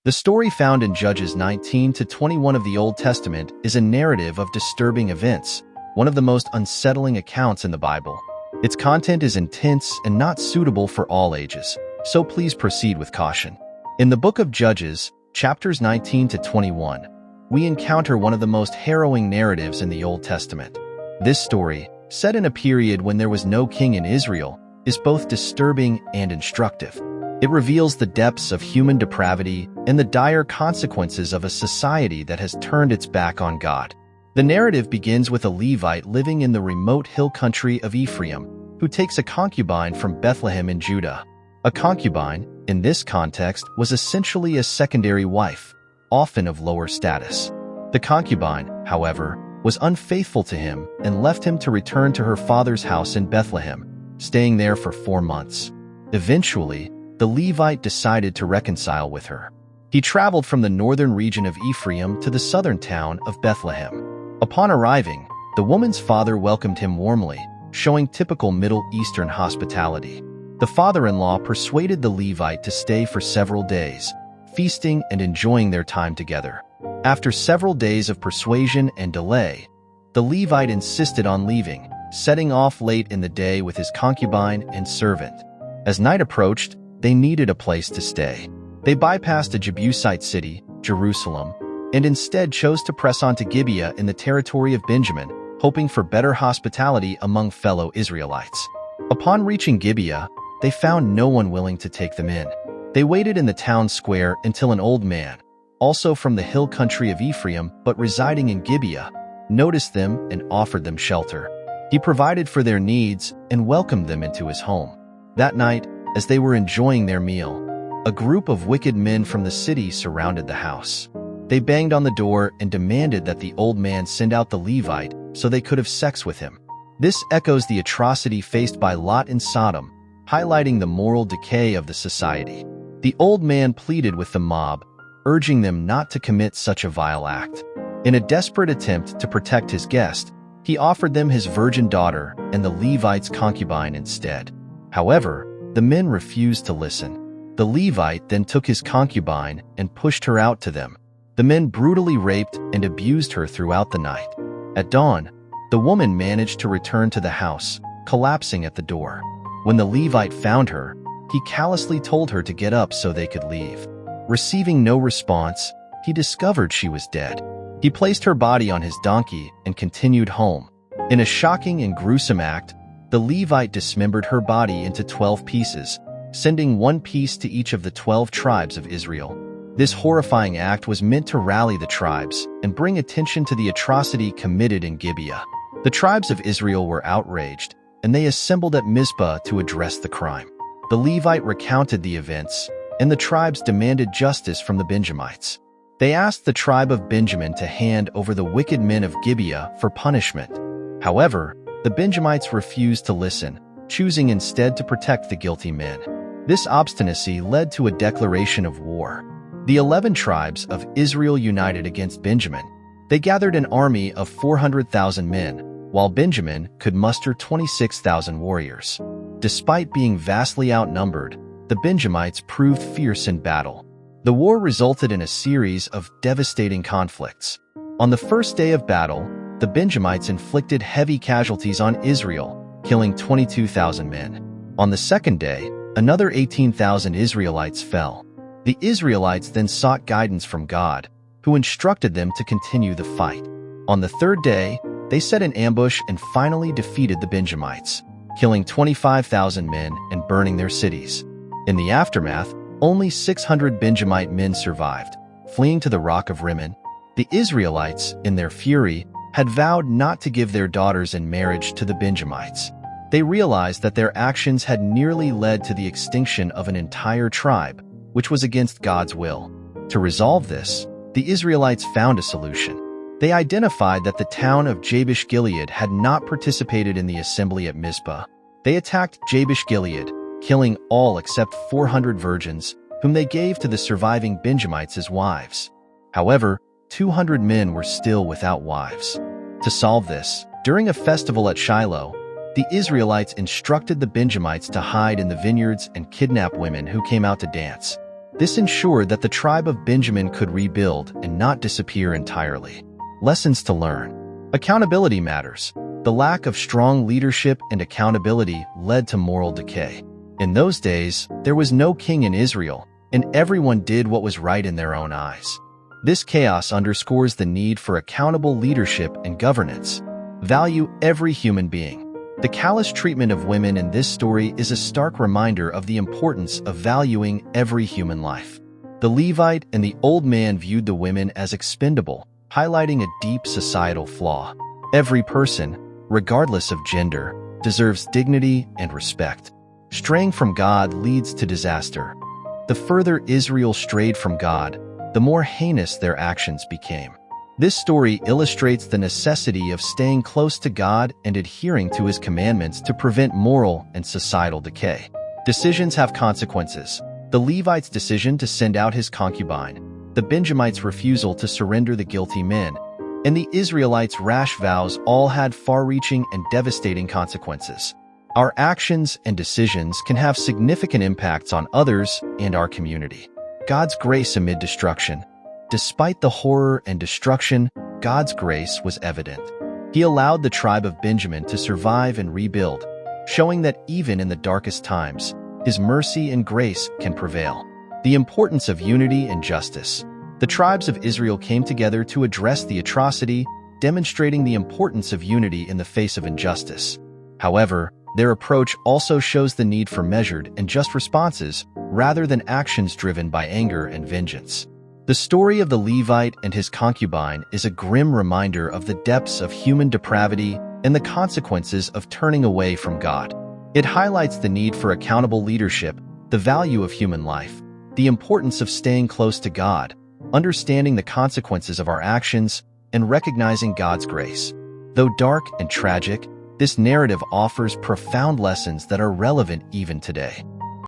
The story found in Judges 19 to 21 of the Old Testament is a narrative of disturbing events, one of the most unsettling accounts in the Bible. Its content is intense and not suitable for all ages, so please proceed with caution. In the book of Judges, chapters 19 to 21, we encounter one of the most harrowing narratives in the Old Testament. This story, set in a period when there was no king in Israel, is both disturbing and instructive. It reveals the depths of human depravity and the dire consequences of a society that has turned its back on God. The narrative begins with a Levite living in the remote hill country of Ephraim, who takes a concubine from Bethlehem in Judah. A concubine, in this context, was essentially a secondary wife, often of lower status. The concubine, however, was unfaithful to him and left him to return to her father's house in Bethlehem, staying there for 4 months. Eventually, the Levite decided to reconcile with her. He traveled from the northern region of Ephraim to the southern town of Bethlehem. Upon arriving, the woman's father welcomed him warmly, showing typical Middle Eastern hospitality. The father-in-law persuaded the Levite to stay for several days, feasting and enjoying their time together. After several days of persuasion and delay, the Levite insisted on leaving, setting off late in the day with his concubine and servant. As night approached, they needed a place to stay. They bypassed a Jebusite city, Jerusalem, and instead chose to press on to Gibeah in the territory of Benjamin, hoping for better hospitality among fellow Israelites. Upon reaching Gibeah, they found no one willing to take them in. They waited in the town square until an old man, also from the hill country of Ephraim but residing in Gibeah, noticed them and offered them shelter. He provided for their needs and welcomed them into his home. That night, as they were enjoying their meal, a group of wicked men from the city surrounded the house. They banged on the door and demanded that the old man send out the Levite so they could have sex with him. This echoes the atrocity faced by Lot in Sodom, highlighting the moral decay of the society. The old man pleaded with the mob, urging them not to commit such a vile act. In a desperate attempt to protect his guest, he offered them his virgin daughter and the Levite's concubine instead. However, the men refused to listen. The Levite then took his concubine and pushed her out to them. The men brutally raped and abused her throughout the night. At dawn, the woman managed to return to the house, collapsing at the door. When the Levite found her, he callously told her to get up so they could leave. Receiving no response, he discovered she was dead. He placed her body on his donkey and continued home. In a shocking and gruesome act, the Levite dismembered her body into 12 pieces, sending one piece to each of the 12 tribes of Israel. This horrifying act was meant to rally the tribes and bring attention to the atrocity committed in Gibeah. The tribes of Israel were outraged, and they assembled at Mizpah to address the crime. The Levite recounted the events, and the tribes demanded justice from the Benjamites. They asked the tribe of Benjamin to hand over the wicked men of Gibeah for punishment. However, the Benjamites refused to listen, choosing instead to protect the guilty men. This obstinacy led to a declaration of war. The 11 tribes of Israel united against Benjamin. They gathered an army of 400,000 men, while Benjamin could muster 26,000 warriors. Despite being vastly outnumbered, the Benjamites proved fierce in battle. The war resulted in a series of devastating conflicts. On the first day of battle, the Benjamites inflicted heavy casualties on Israel, killing 22,000 men. On the second day, another 18,000 Israelites fell. The Israelites then sought guidance from God, who instructed them to continue the fight. On the third day, they set an ambush and finally defeated the Benjamites, killing 25,000 men and burning their cities. In the aftermath, only 600 Benjamite men survived, fleeing to the rock of Rimmon. The Israelites, in their fury, had vowed not to give their daughters in marriage to the Benjamites. They realized that their actions had nearly led to the extinction of an entire tribe, which was against God's will. To resolve this, the Israelites found a solution. They identified that the town of Jabesh-Gilead had not participated in the assembly at Mizpah. They attacked Jabesh-Gilead, killing all except 400 virgins, whom they gave to the surviving Benjamites as wives. However, 200 men were still without wives. To solve this, during a festival at Shiloh, the Israelites instructed the Benjamites to hide in the vineyards and kidnap women who came out to dance. This ensured that the tribe of Benjamin could rebuild and not disappear entirely. Lessons to learn. Accountability matters. The lack of strong leadership and accountability led to moral decay. In those days, there was no king in Israel, and everyone did what was right in their own eyes. This chaos underscores the need for accountable leadership and governance. Value every human being. The callous treatment of women in this story is a stark reminder of the importance of valuing every human life. The Levite and the old man viewed the women as expendable, highlighting a deep societal flaw. Every person, regardless of gender, deserves dignity and respect. Straying from God leads to disaster. The further Israel strayed from God, the more heinous their actions became. This story illustrates the necessity of staying close to God and adhering to His commandments to prevent moral and societal decay. Decisions have consequences. The Levite's decision to send out his concubine, the Benjamite's refusal to surrender the guilty men, and the Israelites' rash vows all had far-reaching and devastating consequences. Our actions and decisions can have significant impacts on others and our community. God's grace amid destruction. Despite the horror and destruction, God's grace was evident. He allowed the tribe of Benjamin to survive and rebuild, showing that even in the darkest times, His mercy and grace can prevail. The importance of unity and justice. The tribes of Israel came together to address the atrocity, demonstrating the importance of unity in the face of injustice. However, their approach also shows the need for measured and just responses rather than actions driven by anger and vengeance. The story of the Levite and his concubine is a grim reminder of the depths of human depravity and the consequences of turning away from God. It highlights the need for accountable leadership, the value of human life, the importance of staying close to God, understanding the consequences of our actions, and recognizing God's grace. Though dark and tragic, this narrative offers profound lessons that are relevant even today.